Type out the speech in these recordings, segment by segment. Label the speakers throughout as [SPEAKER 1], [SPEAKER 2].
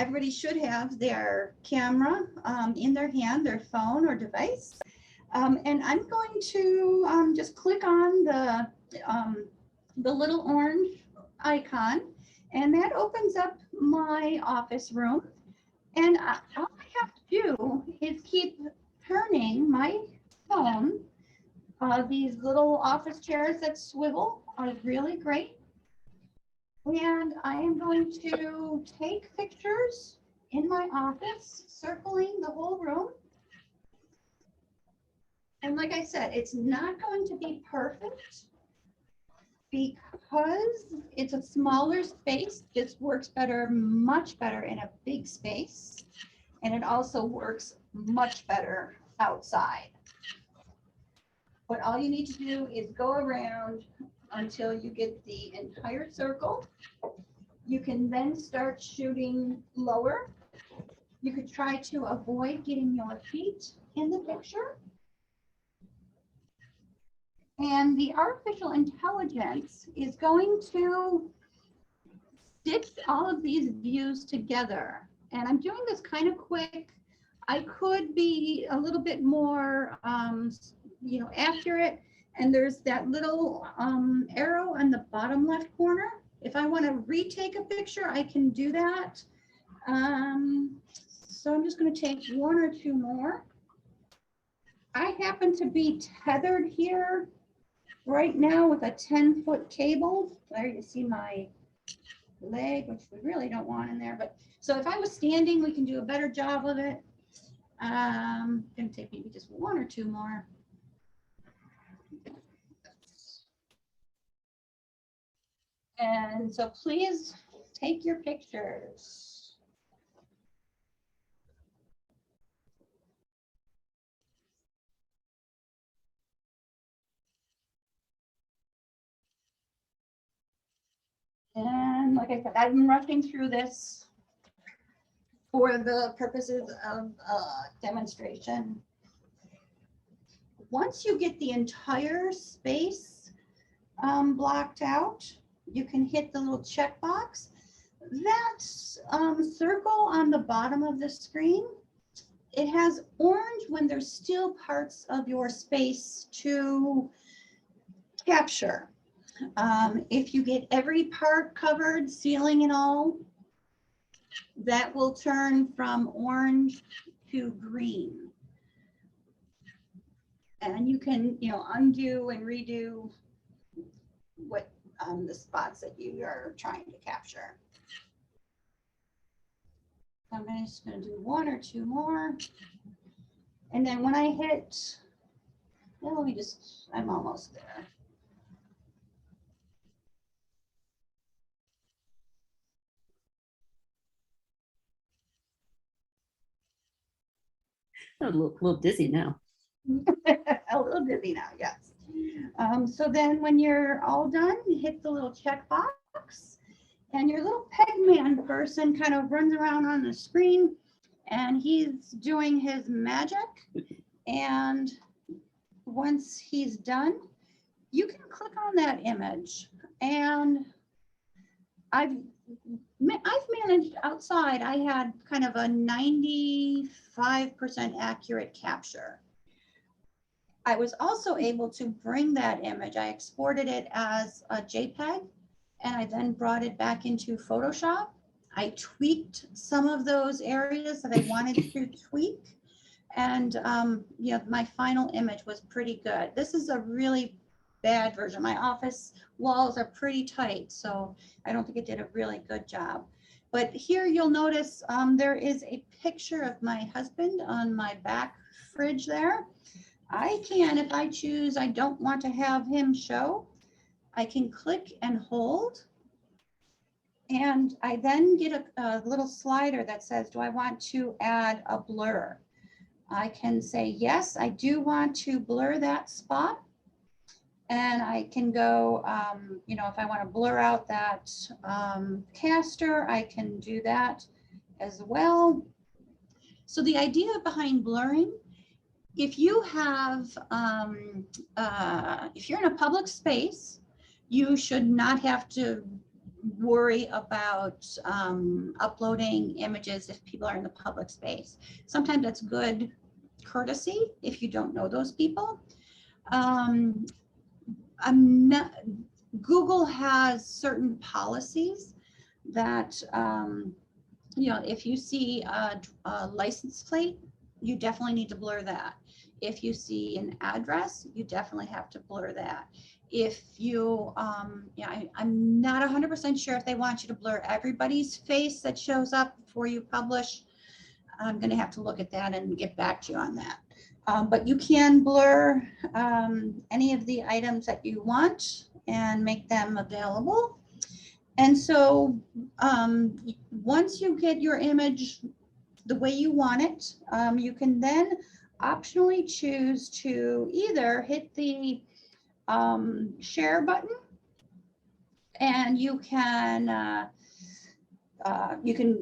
[SPEAKER 1] everybody should have their camera in their hand, their phone or device. And I'm going to just click on the little orange icon, and that opens up my office room. And all I have to do is keep turning my phone. These little office chairs that swivel are really great. And I am going to take pictures in my office, circling the whole room. And like I said, it's not going to be perfect because it's a smaller space. This works better, much better in a big space. And it also works much better outside. But all you need to do is go around until you get the entire circle. You can then start shooting lower. You could try to avoid getting your feet in the picture. And the artificial intelligence is going to stitch all of these views together. And I'm doing this kind of quick. I could be a little bit more, accurate. And there's that little arrow on the bottom left corner. If I want to retake a picture, I can do that. So I'm just going to take one or two more. I happen to be tethered here right now with a 10-foot cable. There you see my leg, which we really don't want in there. But so if I was standing, we can do a better job of it. I'm going to take maybe just one or two more. And so please take your pictures. And like I said, I've been rushing through this for the purposes of demonstration. Once you get the entire space blocked out, you can hit the little checkbox. That circle on the bottom of the screen, it has orange when there's still parts of your space to capture. If you get every part covered, ceiling and all, that will turn from orange to green. And you can, undo and redo what the spots that you are trying to capture. I'm just going to do one or two more. And then when I hit, well, I'm almost there.
[SPEAKER 2] A little dizzy now.
[SPEAKER 1] A little dizzy now, yes. So then when you're all done, you hit the little check box and your little Pegman person kind of runs around on the screen and he's doing his magic. And once he's done, you can click on that image. And I've managed outside, I had kind of a 95% accurate capture. I was also able to bring that image. I exported it as a JPEG and I then brought it back into Photoshop. I tweaked some of those areas that I wanted to tweak. And my final image was pretty good. This is a really bad version. My office walls are pretty tight, so I don't think it did a really good job. But here you'll notice there is a picture of my husband on my back fridge there. I can, if I choose, I don't want to have him show, I can click and hold. And I then get a little slider that says, do I want to add a blur? I can say, yes, I do want to blur that spot. And I can go, if I want to blur out that caster, I can do that as well. So the idea behind blurring, if you have, if you're in a public space, you should not have to worry about uploading images if people are in the public space. Sometimes that's good courtesy if you don't know those people. I'm not, Google has certain policies that, if you see a license plate, you definitely need to blur that. If you see an address, you definitely have to blur that. If you, I'm not 100% sure if they want you to blur everybody's face that shows up before you publish. I'm going to have to look at that and get back to you on that. But you can blur any of the items that you want and make them available. And so once you get your image the way you want it, you can then optionally choose to either hit the share button, and you can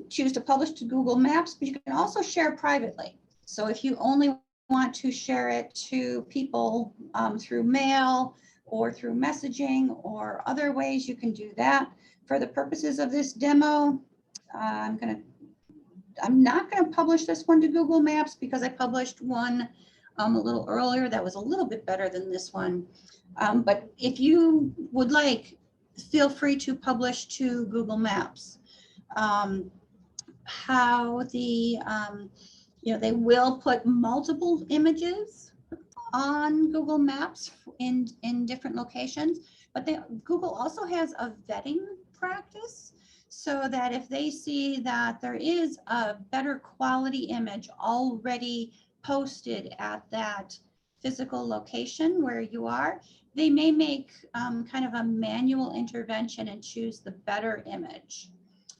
[SPEAKER 1] choose to publish to Google Maps, but you can also share privately. So if you only want to share it to people through mail or through messaging or other ways, you can do that. For the purposes of this demo, I'm not going to publish this one to Google Maps because I published one a little earlier that was a little bit better than this one. But if you would like, feel free to publish to Google Maps. How the, they will put multiple images on Google Maps in different locations, but Google also has a vetting practice, so that if they see that there is a better quality image already posted at that physical location where you are, they may make kind of a manual intervention and choose the better image.